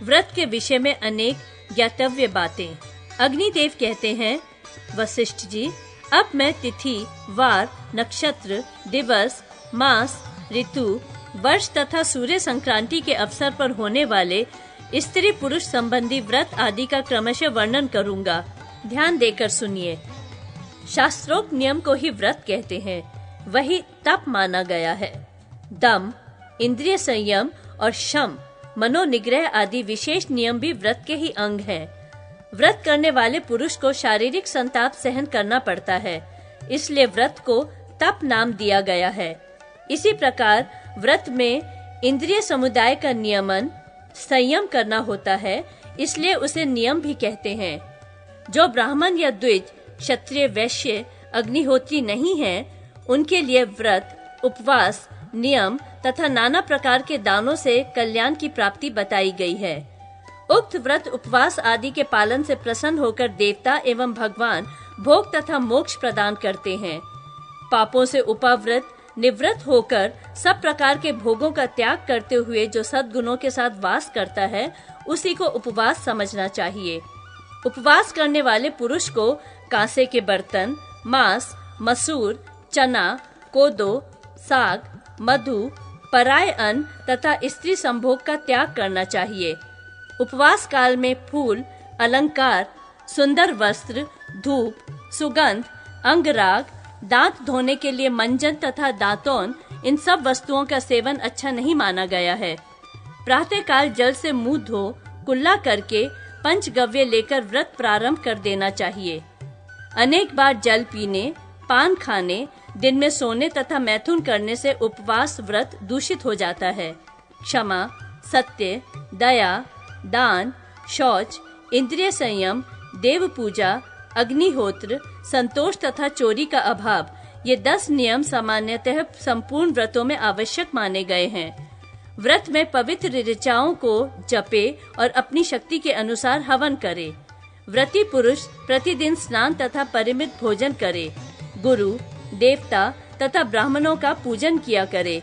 व्रत के विषय में अनेक ज्ञातव्य बातें। अग्निदेव कहते हैं, वशिष्ठ जी, अब मैं तिथि, वार, नक्षत्र, दिवस, मास, ऋतु, वर्ष तथा सूर्य संक्रांति के अवसर पर होने वाले स्त्री पुरुष संबंधी व्रत आदि का क्रमशः वर्णन करूंगा। ध्यान देकर सुनिए। शास्त्रोक्त नियम को ही व्रत कहते हैं, वही तप माना गया है। दम, इंद्रिय संयम और शम, मनोनिग्रह आदि विशेष नियम भी व्रत के ही अंग हैं। व्रत करने वाले पुरुष को शारीरिक संताप सहन करना पड़ता है, इसलिए व्रत को तप नाम दिया गया है। इसी प्रकार व्रत में इंद्रिय समुदाय का नियमन, संयम करना होता है, इसलिए उसे नियम भी कहते हैं। जो ब्राह्मण या द्विज, क्षत्रिय, वैश्य, अग्निहोत्री नहीं हैं, उनके लिए व्रत, उपवास, नियम तथा नाना प्रकार के दानों से कल्याण की प्राप्ति बताई गई है। उक्त व्रत उपवास आदि के पालन से प्रसन्न होकर देवता एवं भगवान भोग तथा मोक्ष प्रदान करते हैं। पापों से उपव्रत निवृत्त होकर सब प्रकार के भोगों का त्याग करते हुए जो सद्गुणों के साथ वास करता है, उसी को उपवास समझना चाहिए। उपवास करने वाले पुरुष को कांसे के बर्तन, मांस, मसूर, चना, कोदो, साग, मधु, पराय अन्न तथा स्त्री संभोग का त्याग करना चाहिए। उपवास काल में फूल, अलंकार, सुंदर वस्त्र, धूप, सुगंध, अंगराग, दांत धोने के लिए मंजन तथा दातौन, इन सब वस्तुओं का सेवन अच्छा नहीं माना गया है। प्रातः काल जल से मुंह धो कुल्ला करके पंचगव्य लेकर व्रत प्रारंभ कर देना चाहिए। अनेक बार जल पीने, पान खाने, दिन में सोने तथा मैथुन करने से उपवास व्रत दूषित हो जाता है। क्षमा, सत्य, दया, दान, शौच, इंद्रिय संयम, देव पूजा, अग्निहोत्र, संतोष तथा चोरी का अभाव, ये 10 नियम सामान्यतः संपूर्ण व्रतों में आवश्यक माने गए हैं। व्रत में पवित्र ऋचाओं को जपे और अपनी शक्ति के अनुसार हवन करे। व्रती पुरुष प्रतिदिन स्नान तथा परिमित भोजन करे। गुरु, देवता तथा ब्राह्मणों का पूजन किया करे।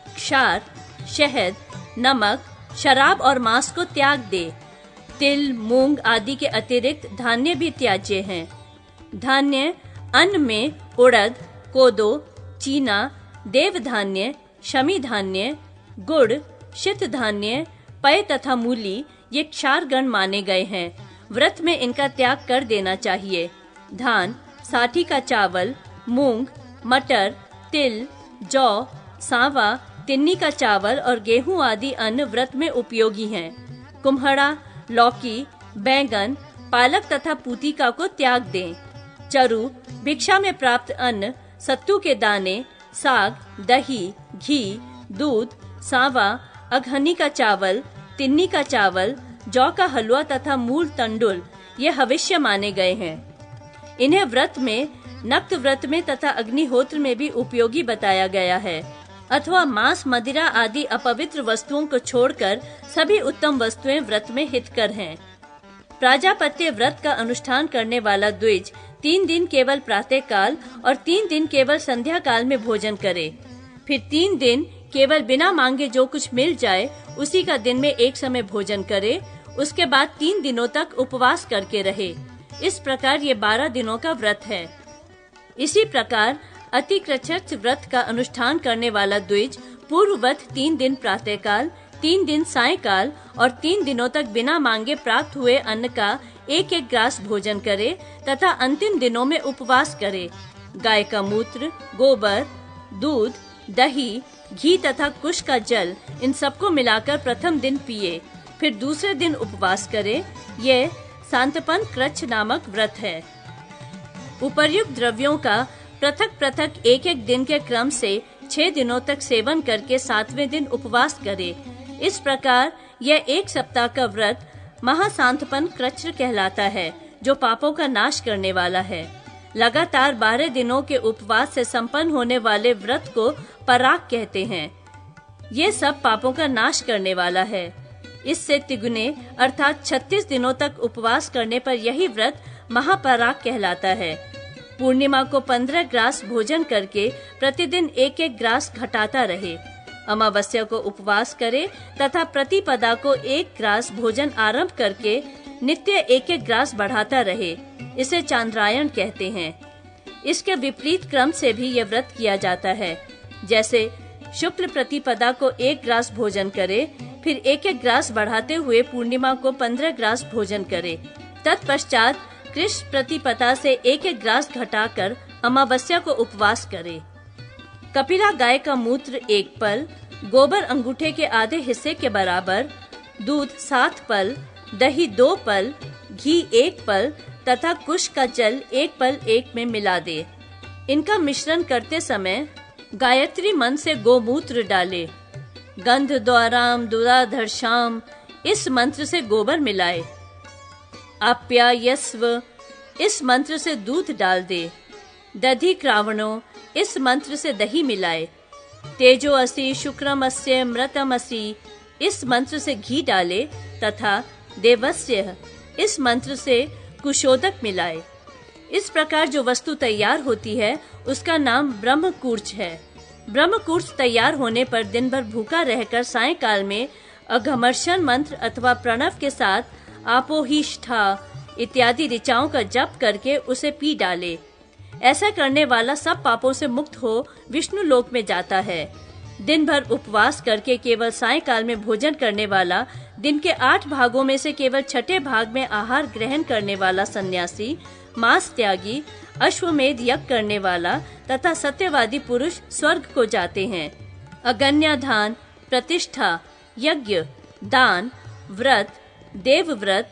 क्षार, शहद, नमक, शराब और मांस को त्याग दे। तिल, मूंग आदि के अतिरिक्त धान्य भी त्याज्य हैं। धान्य अन्न में उड़द, कोदो, चीना, देव धान्य, शमी धान्य, गुड़, शीत धान्य, पय तथा मूली, ये क्षार गण माने गए हैं। व्रत में इनका त्याग कर देना चाहिए। धान, साठी का चावल, मूंग, मटर, तिल, जौ, सांवा, तिन्नी का चावल और गेहूं आदि अन्न व्रत में उपयोगी हैं। कुम्हड़ा, लौकी, बैंगन, पालक तथा पूतिका को त्याग दें। चरु, भिक्षा में प्राप्त अन्न, सत्तू के दाने, साग, दही, घी, दूध, सांवा, अघनी का चावल, तिन्नी का चावल, जौ का हलवा तथा मूल तंडुल, ये हविष्य माने गए हैं। इन्हें व्रत में, नक्त व्रत में तथा अग्निहोत्र में भी उपयोगी बताया गया है। अथवा मांस, मदिरा आदि अपवित्र वस्तुओं को छोड़कर सभी उत्तम वस्तुएं व्रत में हितकर हैं। प्राजापत्य व्रत का अनुष्ठान करने वाला द्विज 3 दिन केवल प्रातः काल और 3 दिन केवल संध्या काल में भोजन करे। फिर 3 दिन केवल बिना मांगे जो कुछ मिल जाए उसी का दिन में एक समय भोजन करे। उसके बाद 3 दिनों तक उपवास करके रहे। इस प्रकार ये 12 दिनों का व्रत है। इसी प्रकार अतिक्रच्छ्र व्रत का अनुष्ठान करने वाला द्विज पूर्ववत 3 दिन प्रातः काल, 3 दिन सायंकाल और 3 दिनों तक बिना मांगे प्राप्त हुए अन्न का एक एक ग्रास भोजन करे तथा अंतिम दिनों में उपवास करे। गाय का मूत्र, गोबर, दूध, दही, घी तथा कुश का जल, इन सबको मिलाकर प्रथम दिन पिए। फिर दूसरे दिन उपवास करे। यह सांतपन क्रच्छ नामक व्रत है। उपर्युक्त द्रव्यों का पृथक पृथक एक एक दिन के क्रम से 6 दिनों तक सेवन करके 7वें दिन उपवास करे। इस प्रकार यह 1 सप्ताह का व्रत महासांतपन क्रच्छ कहलाता है, जो पापों का नाश करने वाला है। लगातार 12 दिनों के उपवास से संपन्न होने वाले व्रत को पराग कहते हैं। ये सब पापों का नाश करने वाला है। इससे तिगुने अर्थात 36 दिनों तक उपवास करने पर यही व्रत महापराग कहलाता है। पूर्णिमा को 15 ग्रास भोजन करके प्रतिदिन एक एक ग्रास घटाता रहे। अमावस्या को उपवास करे तथा प्रतिपदा को 1 ग्रास भोजन आरंभ करके नित्य 1-1 ग्रास बढ़ाता रहे। इसे चांद्रायण कहते हैं। इसके विपरीत क्रम से भी यह व्रत किया जाता है। जैसे शुक्ल प्रतिपदा को 1 ग्रास भोजन करे, फिर 1-1 ग्रास बढ़ाते हुए पूर्णिमा को 15 ग्रास भोजन करे। तत्पश्चात कृष्ण प्रतिपदा से 1-1 ग्रास घटाकर अमावस्या को उपवास करे। कपिला गाय का मूत्र 1 पल, गोबर अंगूठे के आधे हिस्से के बराबर, दूध 7 पल, दही 2 पल, घी 1 पल तथा कुश का जल 1 पल 1 में मिला दे। इनका मिश्रण करते समय गायत्री मंत्र से गोमूत्र डाले। गंध द्वाराम दुराधर्षाम इस मंत्र से गोबर मिलाए। आप्यायस्व इस मंत्र से दूध डाल दे। दधि क्रावणो इस मंत्र से दही मिलाए। तेजो असि शुक्रमस्य मृतमसि इस मंत्र से घी डाले तथा देवस्य इस मंत्र से कुशोदक मिलाए। इस प्रकार जो वस्तु तैयार होती है उसका नाम ब्रह्मकूर्च है। ब्रह्मकूर्च तैयार होने पर दिन भर भूखा रहकर सायंकाल में अघमर्षण मंत्र अथवा प्रणव के साथ आपोहिष्ठा इत्यादि ऋचाओं का जप करके उसे पी डाले। ऐसा करने वाला सब पापों से मुक्त हो विष्णु लोक में जाता है। दिन भर उपवास करके केवल सायंकाल में भोजन करने वाला, दिन के 8 भागों में से केवल 6ठे भाग में आहार ग्रहण करने वाला सन्यासी, मांस त्यागी, अश्वमेध यज्ञ करने वाला तथा सत्यवादी पुरुष स्वर्ग को जाते हैं। अगन्याधान, प्रतिष्ठा, यज्ञ, दान, व्रत, देवव्रत,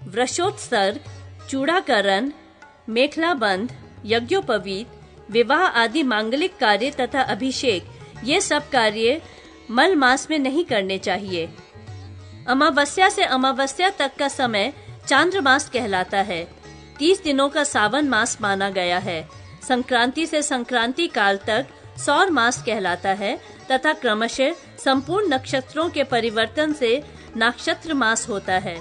वृषोत्सर्ग, चूड़ाकरण, मेखला बंध, यज्ञोपवीत, विवाह आदि मांगलिक कार्य तथा अभिषेक, ये सब कार्य मल मास में नहीं करने चाहिए। अमावस्या से अमावस्या तक का समय चांद्रमास कहलाता है। 30 दिनों का सावन मास माना गया है। संक्रांति से संक्रांति काल तक सौर मास कहलाता है तथा क्रमशः संपूर्ण नक्षत्रों के परिवर्तन से नक्षत्र मास होता है।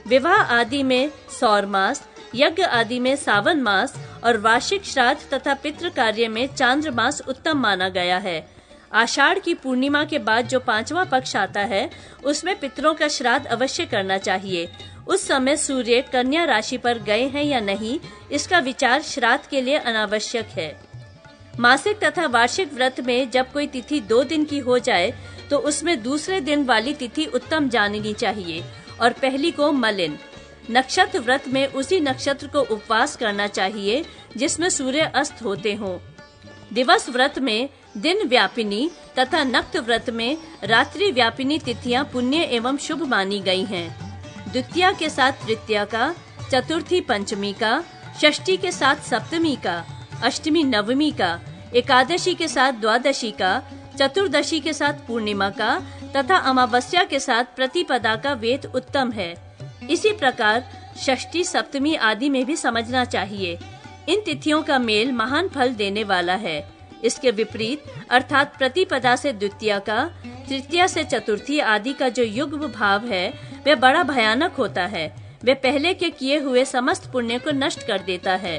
विवाह आदि में सौर मास, यज्ञ आदि में सावन मास और वार्षिक श्राद्ध तथा पितृ कार्य में चांद्र मास उत्तम माना गया है। आषाढ़ की पूर्णिमा के बाद जो 5वां पक्ष आता है उसमें पितरों का श्राद्ध अवश्य करना चाहिए। उस समय सूर्य कन्या राशि पर गए हैं या नहीं, इसका विचार श्राद्ध के लिए अनावश्यक है। मासिक तथा वार्षिक व्रत में जब कोई तिथि 2 दिन की हो जाए तो उसमें दूसरे दिन वाली तिथि उत्तम जाननी चाहिए और पहली को मलिन। नक्षत्र व्रत में उसी नक्षत्र को उपवास करना चाहिए जिसमें सूर्य अस्त होते हों। दिवस व्रत में दिन व्यापिनी तथा नक्त व्रत में रात्रि व्यापिनी तिथियां पुण्य एवं शुभ मानी गई हैं। द्वितीया के साथ तृतीया का, चतुर्थी पंचमी का, षष्ठी के साथ सप्तमी का, अष्टमी नवमी का, एकादशी के साथ द्वादशी का, चतुर्दशी के साथ पूर्णिमा का तथा अमावस्या के साथ प्रतिपदा का वेद उत्तम है। इसी प्रकार षष्ठी, सप्तमी आदि में भी समझना चाहिए। इन तिथियों का मेल महान फल देने वाला है। इसके विपरीत अर्थात प्रतिपदा से द्वितीया का, तृतीया से चतुर्थी आदि का जो युग्म भाव है वह बड़ा भयानक होता है। वह पहले के किए हुए समस्त पुण्य को नष्ट कर देता है।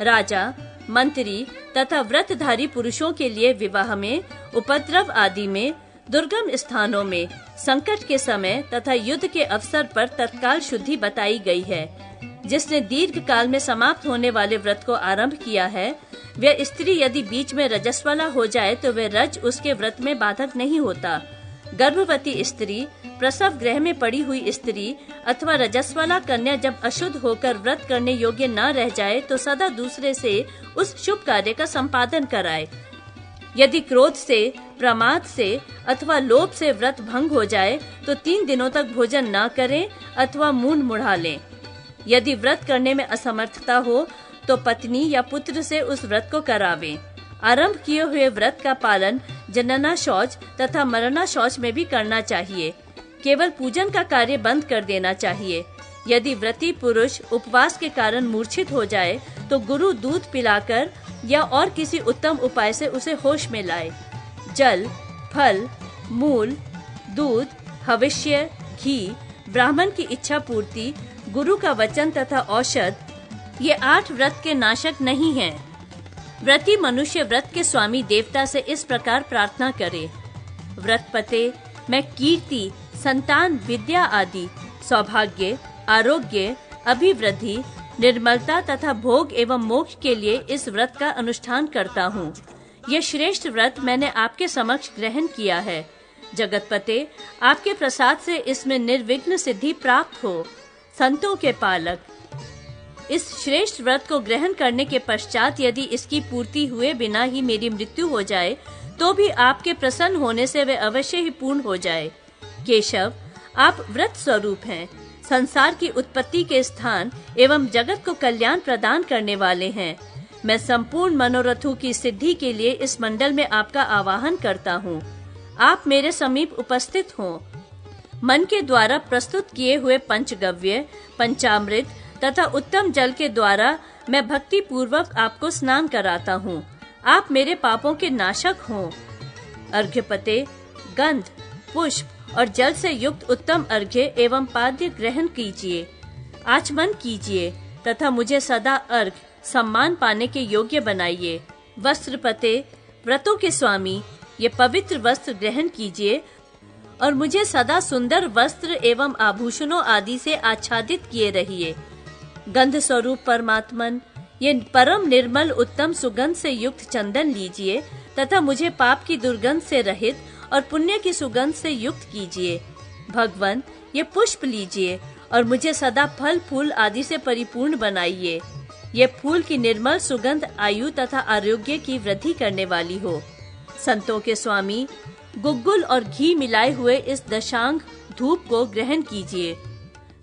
राजा, मंत्री तथा व्रतधारी पुरुषों के लिए विवाह में, उपद्रव आदि में, दुर्गम स्थानों में, संकट के समय तथा युद्ध के अवसर पर तत्काल शुद्धि बताई गई है। जिसने दीर्घ काल में समाप्त होने वाले व्रत को आरंभ किया है, वह स्त्री यदि बीच में रजस्वला हो जाए तो वह रज उसके व्रत में बाधक नहीं होता। गर्भवती स्त्री, प्रसव गृह में पड़ी हुई स्त्री अथवा रजस्वला कन्या जब अशुद्ध होकर व्रत करने योग्य न रह जाए तो सदा दूसरे से उस शुभ कार्य का संपादन कराए। यदि क्रोध से, प्रमाद से अथवा लोभ से व्रत भंग हो जाए तो 3 दिनों तक भोजन न करें अथवा मूंड मुड़ा लें। यदि व्रत करने में असमर्थता हो तो पत्नी या पुत्र से उस व्रत को करावें। आरंभ किए हुए व्रत का पालन जनना शौच तथा मरना शौच में भी करना चाहिए। केवल पूजन का कार्य बंद कर देना चाहिए। यदि व्रती पुरुष उपवास के कारण मूर्छित हो जाए तो गुरु दूध पिलाकर या और किसी उत्तम उपाय से उसे होश में लाए। जल, फल, मूल, दूध, हविष्य, घी, ब्राह्मण की इच्छा पूर्ति, गुरु का वचन तथा औषध, ये 8 व्रत के नाशक नहीं हैं। व्रती मनुष्य व्रत के स्वामी देवता से इस प्रकार प्रार्थना करे। व्रतपते, मैं कीर्ति, संतान, विद्या आदि, सौभाग्य, आरोग्य, अभिवृद्धि, निर्मलता तथा भोग एवं मोक्ष के लिए इस व्रत का अनुष्ठान करता हूँ। यह श्रेष्ठ व्रत मैंने आपके समक्ष ग्रहण किया है। जगतपते, आपके प्रसाद से इसमें निर्विघ्न सिद्धि प्राप्त हो। संतों के पालक, इस श्रेष्ठ व्रत को ग्रहण करने के पश्चात यदि इसकी पूर्ति हुए बिना ही मेरी मृत्यु हो जाए तो भी आपके प्रसन्न होने से वे अवश्य ही पूर्ण हो जाए। केशव, आप व्रत स्वरूप हैं, संसार की उत्पत्ति के स्थान एवं जगत को कल्याण प्रदान करने वाले हैं। मैं संपूर्ण मनोरथों की सिद्धि के लिए इस मंडल में आपका आवाहन करता हूँ। आप मेरे समीप उपस्थित हों। मन के द्वारा प्रस्तुत किए हुए पंचगव्य, पंचामृत तथा उत्तम जल के द्वारा मैं भक्ति पूर्वक आपको स्नान कराता हूँ। आप मेरे पापों के नाशक हों। अर्घ्यपते, गंध, पुष्प और जल से युक्त उत्तम अर्घ्य एवं पाद्य ग्रहण कीजिए, आचमन कीजिए तथा मुझे सदा अर्घ सम्मान पाने के योग्य बनाइए। वस्त्रपते, व्रतों के स्वामी, ये पवित्र वस्त्र ग्रहण कीजिए और मुझे सदा सुंदर वस्त्र एवं आभूषणों आदि से आच्छादित किए रहिए। गंध स्वरूप परमात्मन, ये परम निर्मल उत्तम सुगंध से युक्त चंदन लीजिए तथा मुझे पाप की दुर्गंध से रहित और पुण्य की सुगंध से युक्त कीजिए। भगवन, ये पुष्प लीजिए और मुझे सदा फल फूल आदि से परिपूर्ण बनाइए। ये फूल की निर्मल सुगंध आयु तथा आरोग्य की वृद्धि करने वाली हो। संतों के स्वामी, गुग्गुल और घी मिलाए हुए इस दशांग धूप को ग्रहण कीजिए।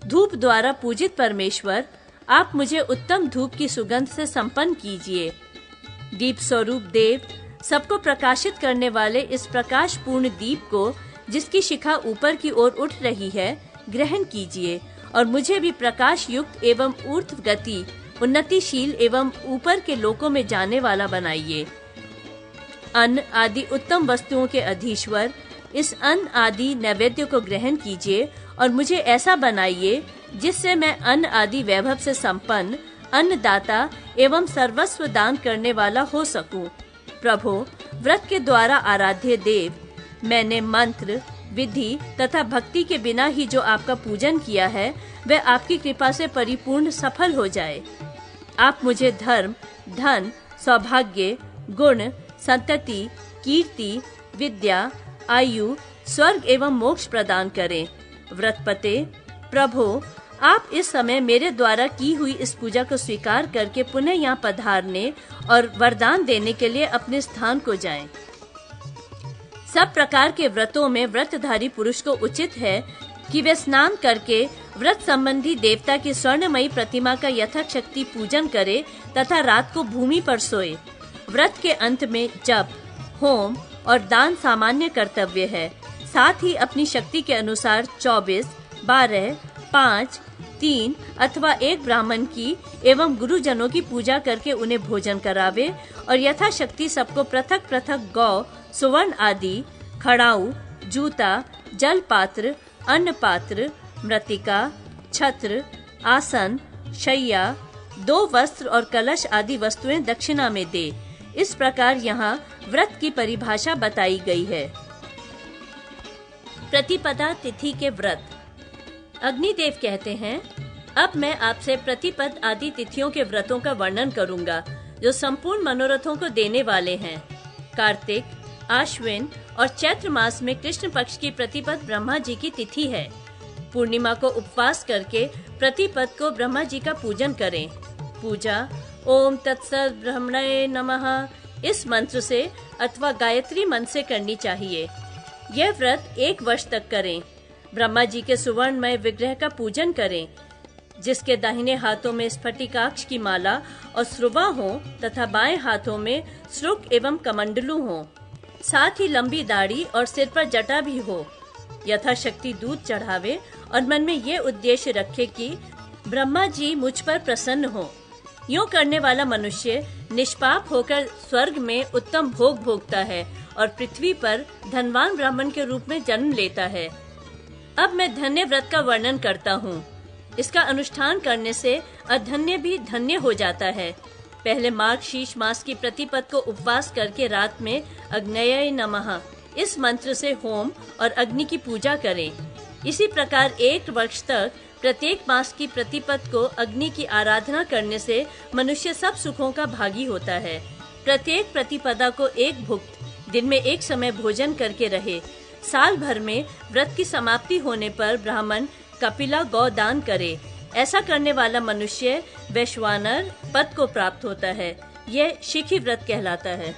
धूप द्वारा पूजित परमेश्वर, आप मुझे उत्तम धूप की सुगंध से संपन्न कीजिए। दीप स्वरूप देव, सबको प्रकाशित करने वाले इस प्रकाश पूर्ण दीप को, जिसकी शिखा ऊपर की ओर उठ रही है, ग्रहण कीजिए और मुझे भी प्रकाश युक्त एवं ऊर्ध्व गति, उन्नतिशील एवं ऊपर के लोकों में जाने वाला बनाइए। अन्न आदि उत्तम वस्तुओं के अधीश्वर, इस अन्न आदि नैवेद्य को ग्रहण कीजिए और मुझे ऐसा बनाइए जिससे मैं अन्न आदि वैभव से संपन्न, अन्नदाता एवं सर्वस्व दान करने वाला हो सकूं। प्रभु, व्रत के द्वारा आराध्य देव, मैंने मंत्र, विधि तथा भक्ति के बिना ही जो आपका पूजन किया है वह आपकी कृपा से परिपूर्ण सफल हो जाए। आप मुझे धर्म, धन, सौभाग्य, गुण, संतति, कीर्ति, विद्या, आयु, स्वर्ग एवं मोक्ष प्रदान करें। व्रतपते, प्रभु, आप इस समय मेरे द्वारा की हुई इस पूजा को स्वीकार करके पुनः यहाँ पधारने और वरदान देने के लिए अपने स्थान को जाएं। सब प्रकार के व्रतों में व्रतधारी पुरुष को उचित है कि वे स्नान करके व्रत संबंधी देवता की स्वर्णमयी प्रतिमा का यथाशक्ति पूजन करे तथा रात को भूमि पर सोए। व्रत के अंत में जप, होम और दान सामान्य कर्तव्य है। साथ ही अपनी शक्ति के अनुसार 24, 12, 5, 3 अथवा 1 ब्राह्मण की एवं गुरुजनों की पूजा करके उन्हें भोजन करावे और यथाशक्ति सबको पृथक पृथक गौ, सुवर्ण आदि, खड़ाऊ, जूता, जल पात्र, अन्न पात्र, मृतिका, छत्र, आसन, शैया, 2 वस्त्र और कलश आदि वस्तुएं दक्षिणा में दे। इस प्रकार यहाँ व्रत की परिभाषा बताई गई है। प्रतिपदा तिथि के व्रत। अग्निदेव कहते हैं, अब मैं आपसे प्रतिपद आदि तिथियों के व्रतों का वर्णन करूंगा जो संपूर्ण मनोरथों को देने वाले हैं। कार्तिक, आश्विन और चैत्र मास में कृष्ण पक्ष की प्रतिपद ब्रह्मा जी की तिथि है। पूर्णिमा को उपवास करके प्रतिपद को ब्रह्मा जी का पूजन करें। पूजा ओम तत्सत ब्रह्मणे नमः इस मंत्र से अथवा गायत्री मंत्र से करनी चाहिए। यह व्रत 1 वर्ष तक करें। ब्रह्मा जी के सुवर्णमय विग्रह का पूजन करें, जिसके दाहिने हाथों में स्फटिकाक्ष की माला और श्रुवा हो तथा बाएं हाथों में श्रुक एवं कमंडलू हो। साथ ही लंबी दाढ़ी और सिर पर जटा भी हो। यथाशक्ति दूध चढ़ावे और मन में ये उद्देश्य रखे कि ब्रह्मा जी मुझ पर प्रसन्न हो। यूं करने वाला मनुष्य निष्पाप होकर स्वर्ग में उत्तम भोग भोगता है और पृथ्वी पर धनवान ब्राह्मण के रूप में जन्म लेता है। अब मैं धन्य व्रत का वर्णन करता हूँ। इसका अनुष्ठान करने से अधन्य भी धन्य हो जाता है। पहले मार्गशीर्ष मास की प्रतिपद को उपवास करके रात में अग्नये नमः इस मंत्र से होम और अग्नि की पूजा करें। इसी प्रकार 1 वर्ष तक प्रत्येक मास की प्रतिपद को अग्नि की आराधना करने से मनुष्य सब सुखों का भागी होता है। प्रत्येक प्रतिपदा को एक भुक्त दिन में एक समय भोजन करके रहे। साल भर में व्रत की समाप्ति होने पर ब्राह्मण कपिला गौ दान करे। ऐसा करने वाला मनुष्य वैश्वानर पद को प्राप्त होता है। यह शिखी व्रत कहलाता है।